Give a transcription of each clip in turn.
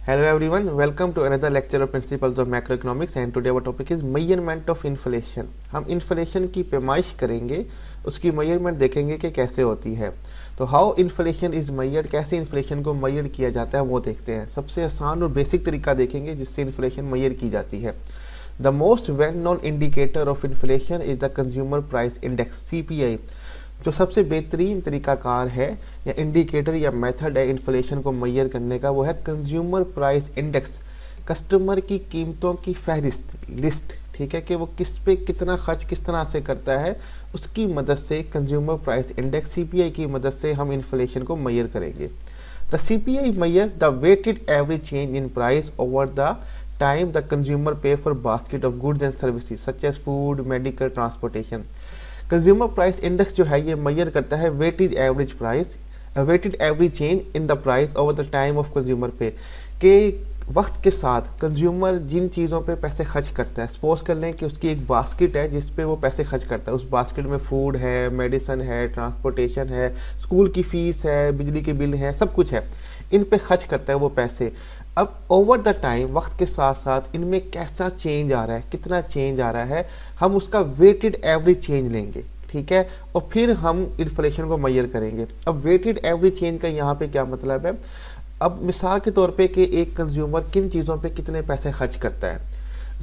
Hello everyone, welcome to another lecture of Principles of Macroeconomics and today our topic is measurement of inflation। हम inflation की पैमाइश करेंगे, उसकी measurement देखेंगे कि कैसे होती है। तो हाउ इन्फ्लेशन इज मेजर्ड, कैसे इन्फ्लेशन को मेजर किया जाता है वो देखते हैं। सबसे आसान और बेसिक तरीका देखेंगे जिससे इन्फ्लेशन मेजर की जाती है। The most well known indicator of inflation is the consumer price index CPI। जो सबसे बेहतरीन तरीकाकार है या इंडिकेटर या मेथड है इन्फ्लेशन को मेजर करने का, वो है कंज्यूमर प्राइस इंडेक्स। कस्टमर की कीमतों की फहरिस्त लिस्ट, ठीक है, कि वो किस पे कितना खर्च किस तरह से करता है, उसकी मदद से कंज्यूमर प्राइस इंडेक्स CPI की मदद से हम इन्फ्लेशन को मेजर करेंगे। The CPI measure the weighted average change in price over the time the consumer pay for basket of goods and services such as food, medical, transportation। Consumer price index जो है ये measure करता है weighted average change in the price over the time of consumer pay, के वक्त के साथ consumer जिन चीज़ों पे पैसे खर्च करता है। सपोज कर लें कि उसकी एक बास्केट है जिस पे वो पैसे खर्च करता है। उस बास्केट में फूड है, मेडिसन है, ट्रांसपोर्टेशन है, स्कूल की फ़ीस है, बिजली के बिल है, सब कुछ है। इन पे खर्च करता है वो पैसे। अब ओवर द टाइम, वक्त के साथ साथ इनमें कैसा चेंज आ रहा है, कितना चेंज आ रहा है, हम उसका वेटेड एवरेज चेंज लेंगे, ठीक है, और फिर हम इन्फ्लेशन को मेजर करेंगे। अब वेटेड एवरेज चेंज का यहाँ पे क्या मतलब है। अब मिसाल के तौर पे कि एक कंज्यूमर किन चीज़ों पे कितने पैसे खर्च करता है,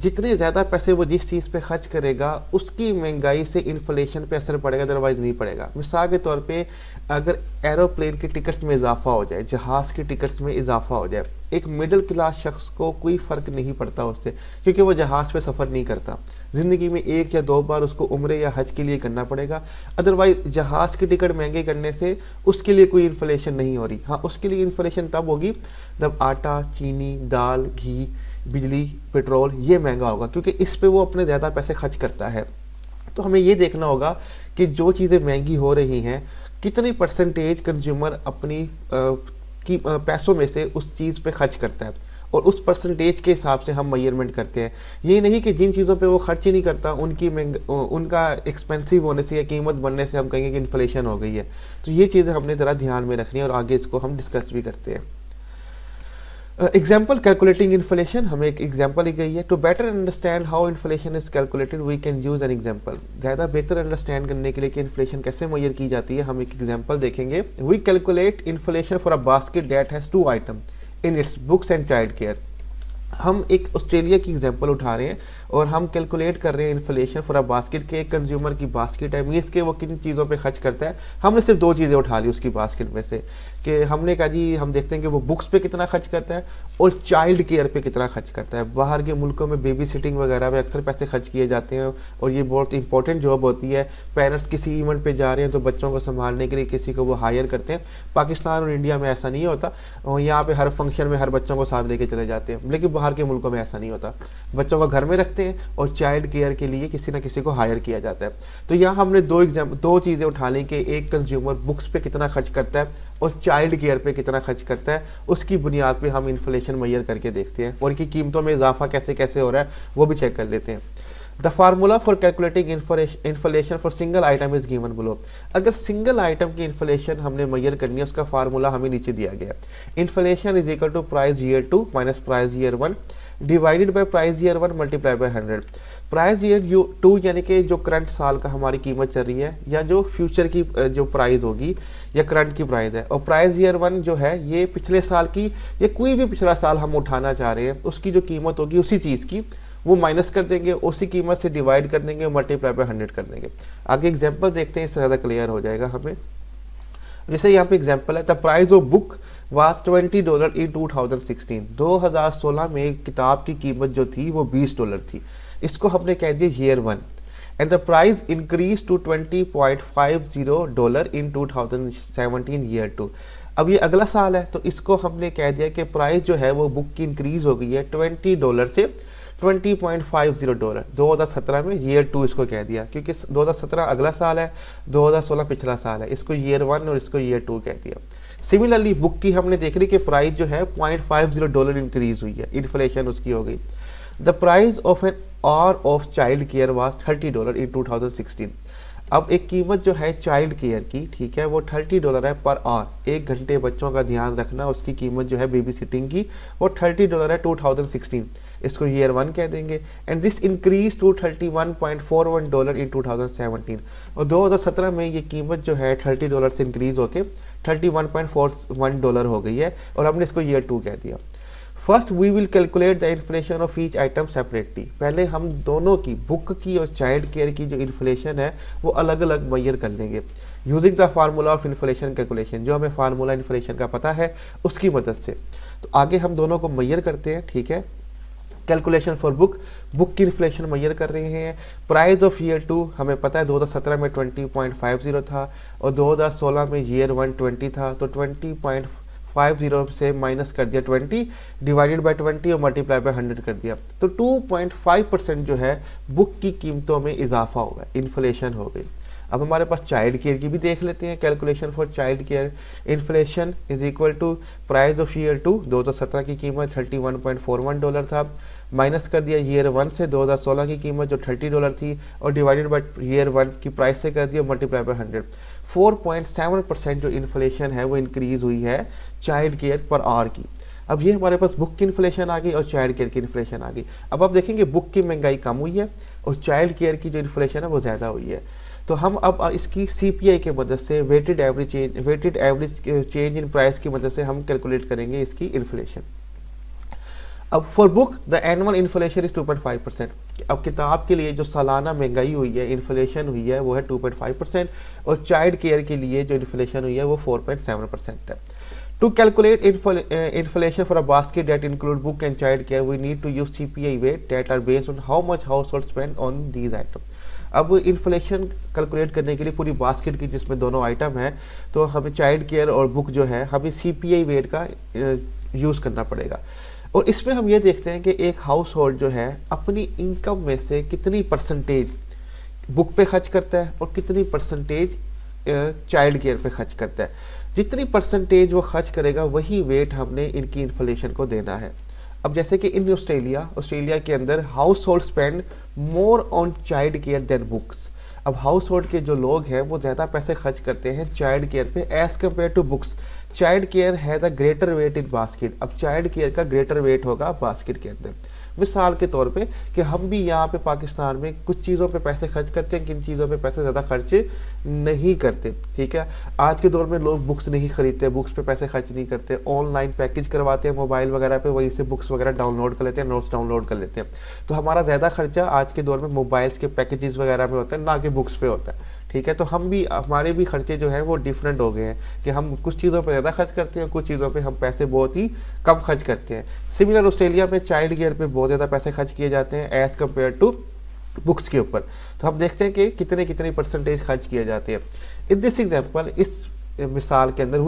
जितने ज़्यादा पैसे वो जिस चीज़ पे खर्च करेगा उसकी महंगाई से इन्फ्लेशन पे असर पड़ेगा, अदरवाइज नहीं पड़ेगा। मिसाल के तौर पे अगर एरोप्लेन की टिकट्स में इजाफा हो जाए, जहाज़ की टिकट्स में इजाफा हो जाए, एक मिडिल क्लास शख्स को कोई फ़र्क नहीं पड़ता उससे, क्योंकि वो जहाज़ पे सफ़र नहीं करता। ज़िंदगी में 1 या 2 बार उसको उम्रे या हज के लिए करना पड़ेगा, अदरवाइज जहाज़ की टिकट महंगे करने से उसके लिए कोई इन्फ्लेशन नहीं हो रही। हाँ, उसके लिए इन्फ्लेशन तब होगी जब आटा, चीनी, दाल, घी, बिजली, पेट्रोल ये महंगा होगा, क्योंकि इस पे वो अपने ज़्यादा पैसे खर्च करता है। तो हमें ये देखना होगा कि जो चीज़ें महंगी हो रही हैं, कितनी परसेंटेज कंज्यूमर अपनी पैसों में से उस चीज़ पे खर्च करता है, और उस परसेंटेज के हिसाब से हम मेजरमेंट करते हैं। ये नहीं कि जिन चीज़ों पे वो खर्च ही नहीं करता उनका एक्सपेंसिव होने से या कीमत बढ़ने से हम कहेंगे कि इन्फ्लेशन हो गई है। तो ये चीज़ें हमने ज़रा ध्यान में रखनी है और आगे इसको हम डिस्कस भी करते हैं। एग्जाम्पल कैलकुलेटिंग इन्फ्लेशन, हमें एक एग्जाम्पल दी गई है। To better understand how inflation is calculated we can use an example. ज़्यादा बेहतर अंडरस्टैंड करने के लिए कि इन्फ्लेशन कैसे मेजर की जाती है, हम एक एग्जाम्पल देखेंगे। We calculate inflation for a basket that has 2 item in its books and child care. हम एक ऑस्ट्रेलिया की एग्जांपल उठा रहे हैं और हम कैलकुलेट कर रहे हैं इन्फ्लेशन फॉर अ बास्केट के। कंज्यूमर की बास्केट है, मीन्स के वो किन चीज़ों पे खर्च करता है। हमने सिर्फ 2 चीज़ें उठा ली उसकी बास्केट में से, कि हमने कहा जी हम देखते हैं कि वो बुक्स पे कितना खर्च करता है और चाइल्ड केयर पे कितना खर्च करता है। बाहर के मुल्कों में बेबी सिटिंग वगैरह में अक्सर पैसे खर्च किए जाते हैं और ये बहुत इंपॉर्टेंट जॉब होती है। पेरेंट्स किसी इवेंट पे जा रहे हैं तो बच्चों को संभालने के लिए किसी को वो हायर करते हैं। पाकिस्तान और इंडिया में ऐसा नहीं होता, और यहाँ पे हर फंक्शन में हर बच्चों को साथ लेके चले जाते हैं, लेकिन बाहर के मुल्कों में ऐसा नहीं होता। बच्चों को घर में रखते हैं और चाइल्ड केयर के लिए किसी ना किसी को हायर किया जाता है। तो यहाँ हमने 2 चीज़ें उठा ली कि एक कंज्यूमर बुक्स पे कितना खर्च करता है और चाइल्ड केयर पे कितना खर्च करता है। उसकी बुनियाद पे हम इन्फ्लेशन मेजर करके देखते हैं और इनकी कीमतों में इजाफा कैसे कैसे हो रहा है वो भी चेक कर लेते हैं। The formula for calculating inflation for single item is given below. अगर सिंगल आइटम की इन्फ्लेशन हमने मेजर करनी है, उसका फार्मूला हमें नीचे दिया गया। Inflation is equal to price year 2 minus price year 1 divided by price year 1 multiply by 100। Price year 2 यानी कि जो करंट साल का हमारी कीमत चल रही है या जो फ्यूचर की जो प्राइस होगी या करंट की प्राइस है, और प्राइस ईयर 1 जो है ये पिछले साल की या कोई भी पिछला साल हम उठाना चाह रहे हैं उसकी जो कीमत होगी उसी चीज़ की, वो माइनस कर देंगे, उसी कीमत से डिवाइड कर देंगे, मल्टीप्लाई बाय 100 कर देंगे। आगे एग्जांपल देखते हैं, इससे ज़्यादा क्लियर हो जाएगा हमें। जैसे यहाँ पे एग्जांपल है, the price of book was $20 इन 2016। 2016 में किताब की कीमत जो थी वो $20 थी। इसको हमने कह दिया year 1 and the price increase to $20.50 in 2017 year 2। अब ये अगला साल है तो इसको हमने कह दिया कि प्राइस जो है वो बुक की इंक्रीज हो गई है $20 से $20.50। 2017 में ईयर 2 इसको कह दिया, क्योंकि 2017 अगला साल है, 2016 पिछला साल है, इसको ईयर 1 और इसको ईयर 2 कह दिया। सिमिलरली बुक की हमने देख ली कि प्राइस जो है $0.50 इंक्रीज हुई है, इन्फ्लेशन उसकी हो गई। The price of an hour of child care was $30 इन 2016। अब एक कीमत जो है चाइल्ड केयर की, ठीक है, वो $30 है पर आवर। 1 घंटे बच्चों का ध्यान रखना, उसकी कीमत जो है बेबी सिटिंग की वो $30 है 2016। इसको ईयर 1 कह देंगे। एंड दिस इंक्रीज टू $31.41 इन 2017। और 2017 में ये कीमत जो है $30 से इंक्रीज होके $31.41 हो गई है, और हमने इसको ईयर 2 कह दिया। First we will calculate the inflation of each item separately. पहले हम दोनों की, बुक की और चाइल्ड केयर की जो इन्फ्लेशन है वो अलग अलग मेजर कर लेंगे using the formula of inflation calculation. जो हमें फार्मूला इन्फ्लेशन का पता है उसकी मदद से। तो आगे हम दोनों को मेजर करते हैं, ठीक है। कैलकुलेशन फॉर बुक, बुक की इन्फ्लेशन मेजर कर रहे हैं। प्राइस ऑफ ईयर 2 हमें पता है 2017 में 20.50 था, और 2016 में ईयर 1 20 था, तो 20.50 से माइनस कर दिया 20 डिवाइडेड बाय 20 और मल्टीप्लाई बाय 100 कर दिया, तो 2.5% जो है बुक की कीमतों में इजाफा हुआ, इन्फ्लेशन हो गई। अब हमारे पास चाइल्ड केयर की भी देख लेते हैं। Calculation for child care, inflation is equal to price of year 2, 2017 की कीमत $31.41 था, माइनस कर दिया ईयर 1 से 2016 की कीमत जो $30 थी, और डिवाइडेड बाय ईयर 1 की प्राइस से कर दिया मल्टीप्लाई बाय 100। 4.7% जो इन्फ्लेशन है वो इंक्रीज हुई है चाइल्ड केयर पर आवर की। अब ये हमारे पास बुक की इन्फ्लेशन आ गई और चाइल्ड केयर की इन्फ्लेशन आ गई। अब आप देखेंगे बुक की महंगाई कम हुई है और चाइल्ड केयर की जो इन्फ्लेशन है वो ज़्यादा हुई है। तो हम अब इसकी CPI के मदद से weighted average change in price की मदद से हम कैलकुलेट करेंगे इसकी इन्फ्लेशन। अब for book the annual inflation is 2.5%। अब किताब के लिए जो सालाना महंगाई हुई है, इन्फ्लेशन हुई है, वो है 2.5%, और चाइल्ड केयर के लिए जो इन्फ्लेशन हुई है वो 4.7% है। To calculate inflation for a basket that include book and child care, we need to use CPI weight that are based on how much household spend on these items. अब inflation calculate करने के लिए पूरी basket की, जिसमें दोनों item है, तो हमें चाइल्ड केयर और बुक जो है हमें CPI वेट का यूज़ करना पड़ेगा। और इसमें हम ये देखते हैं कि एक हाउस होल्ड जो है अपनी इनकम में से कितनी परसेंटेज बुक पे खर्च करता है और कितनी परसेंटेज चाइल्ड केयर पे खर्च करता है। जितनी परसेंटेज वो खर्च करेगा वही वेट हमने इनकी इन्फ्लेशन को देना है। अब जैसे कि इन ऑस्ट्रेलिया के अंदर household spend more on child care than books. अब हाउस होल्ड के जो लोग हैं वो ज़्यादा पैसे खर्च करते हैं चाइल्ड केयर पे as compared to books. Child care has a greater weight in basket. अब चाइल्ड केयर का ग्रेटर वेट होगा बास्केट के अंदर। मिसाल के तौर पे कि हम भी यहाँ पे पाकिस्तान में कुछ चीज़ों पे पैसे खर्च करते हैं, किन चीज़ों पे पैसे ज़्यादा खर्च नहीं करते, ठीक है। आज के दौर में लोग बुक्स नहीं खरीदते, बुक्स पे पैसे खर्च नहीं करते, ऑनलाइन पैकेज करवाते हैं मोबाइल वगैरह पे, वहीं से बुक्स वगैरह डाउनलोड कर लेते हैं, नोट्स डाउनलोड कर लेते हैं। तो हमारा ज़्यादा खर्चा आज के दौर में मोबाइल्स के पैकेजेस वगैरह में होता है, ना कि बुक्स पे होता है, ठीक है। तो हमारे भी खर्चे जो हैं वो डिफरेंट हो गए हैं कि हम कुछ चीज़ों पे ज़्यादा खर्च करते हैं, कुछ चीज़ों पे हम पैसे बहुत ही कम खर्च करते हैं। सिमिलर ऑस्ट्रेलिया में चाइल्ड केयर पे बहुत ज़्यादा पैसे खर्च किए जाते हैं एज़ कम्पेयर टू बुक्स के ऊपर। तो हम देखते हैं कि कितने परसेंटेज खर्च किए जाते हैं। इन दिस एग्जाम्पल, इस मिसाल के अंदर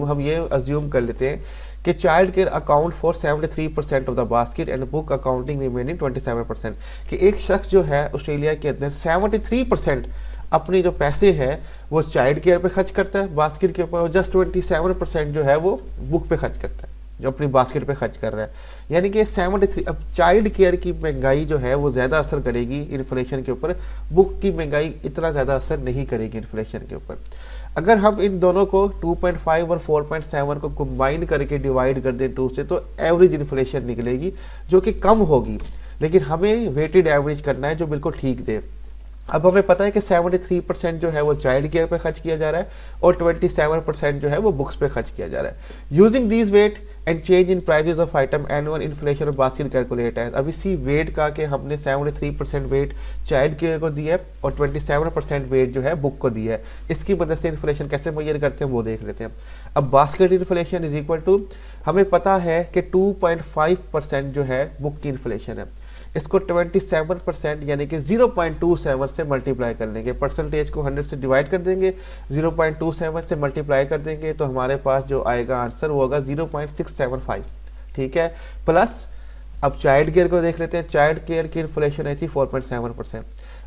हम ये अज्यूम कर लेते हैं कि child care account for 73% of the basket and book accounting remaining 27%। कि एक शख्स जो है ऑस्ट्रेलिया के अंदर 73% अपनी जो पैसे हैं वो चाइल्ड केयर पे खर्च करता है बास्केट के ऊपर, और जस्ट 27% जो है वो बुक पे खर्च करता है, जो अपनी बास्केट पे खर्च कर रहा है। यानी कि 73। अब चाइल्ड केयर की महंगाई जो है वो ज़्यादा असर करेगी इन्फ्लेशन के ऊपर, बुक की महंगाई इतना ज़्यादा असर नहीं करेगी इन्फ्लेशन के ऊपर। अगर हम इन दोनों को 2.5 और 4.7 को कंबाइन करके डिवाइड कर दें 2 से, तो एवरेज इन्फ्लेशन निकलेगी जो कि कम होगी, लेकिन हमें वेटेड एवरेज करना है जो बिल्कुल ठीक दे। अब हमें पता है कि 73% जो है वो चाइल्ड केयर पे खर्च किया जा रहा है और 27% जो है वो बुक्स पे खर्च किया जा रहा है। Using these weight and change in prices of item annual inflation of basket calculate है। अब इसी वेट का कि हमने 73% वेट चाइल्ड केयर को दिया है और 27% वेट जो है बुक को दिया है, इसकी मदद से इन्फ्लेशन कैसे मेजर करते हैं वो देख लेते हैं। अब basket inflation is equal to, हमें पता है कि 2.5% जो है बुक की इन्फ्लेशन है, इसको 27% यानी कि 0.27 से मल्टीप्लाई कर लेंगे। परसेंटेज को 100 से डिवाइड कर देंगे, 0.27 से मल्टीप्लाई कर देंगे, तो हमारे पास जो आएगा आंसर वो होगा 0.675, ठीक है। प्लस अब चाइल्ड केयर को देख लेते हैं। चाइल्ड केयर की इन्फ्लेशन आई थी 4.7%।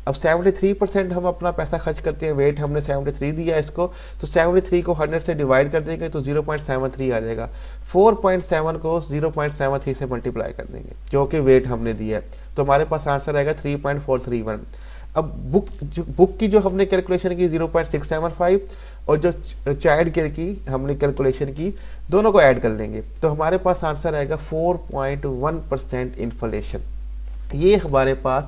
अब 73% हम अपना पैसा खर्च करते हैं, वेट हमने 73 दिया इसको, तो 73 को 100 से डिवाइड कर देंगे तो 0.73 आ जाएगा। 4.7 को 0.73 से मल्टीप्लाई कर देंगे जो कि वेट हमने दिया है, तो हमारे पास आंसर आएगा 3.431। अब बुक की जो हमने कैलकुलेशन की 0.675 और जो चाइल्ड केयर की हमने कैलकुलेशन की, दोनों को ऐड कर लेंगे तो हमारे पास आंसर आएगा 4.1% इन्फ्लेशन। ये हमारे पास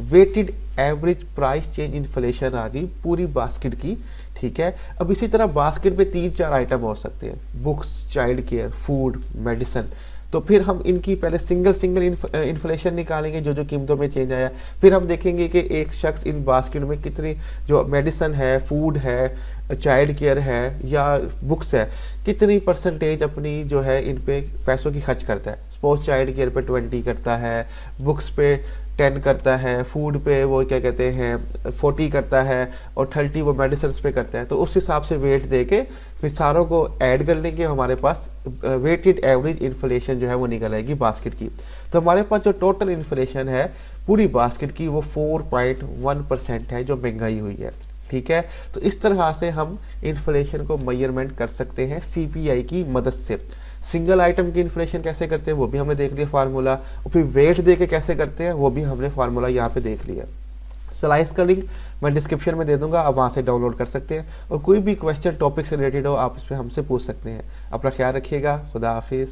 weighted average price change inflation आ गई पूरी बास्केट की। ठीक है, अब इसी तरह बास्केट में 3-4 आइटम हो सकते हैं, books, child care, food, medicine. तो फिर हम इनकी पहले सिंगल इन्फ्लेशन निकालेंगे जो जो कीमतों में चेंज आया, फिर हम देखेंगे कि एक शख्स इन बास्केट में कितनी जो मेडिसिन है, फूड है, चाइल्ड केयर है या बुक्स है, कितनी परसेंटेज अपनी जो है इन पे पैसों की खर्च करता है। सपोज चाइल्ड केयर पे 20 करता है, बुक्स पे 10 करता है, फूड पे वो क्या कहते हैं 40 करता है और 30 वो मेडिसिन पे करता है। तो उस हिसाब से वेट दे के फिर सारों को ऐड कर लेंगे, हमारे पास वेटेड एवरेज इन्फ्लेशन जो है वो निकल आएगी बास्केट की। तो हमारे पास जो टोटल इन्फ्लेशन है पूरी बास्केट की वो 4.1% है जो महंगाई हुई है। ठीक है, तो इस तरह से हम इन्फ्लेशन को मेजरमेंट कर सकते हैं सीपीआई की मदद से। सिंगल आइटम की इन्फ्लेशन कैसे करते हैं वो भी हमने देख लिया फार्मूला, और फिर वेट दे के कैसे करते हैं वो भी हमने फार्मूला यहाँ पे देख लिया। स्लाइड्स का लिंक मैं डिस्क्रिप्शन में दे दूंगा, आप वहाँ से डाउनलोड कर सकते हैं और कोई भी क्वेश्चन टॉपिक से रिलेटेड हो आप इस पर हमसे पूछ सकते हैं। अपना ख्याल रखिएगा, खुदा हाफिज़।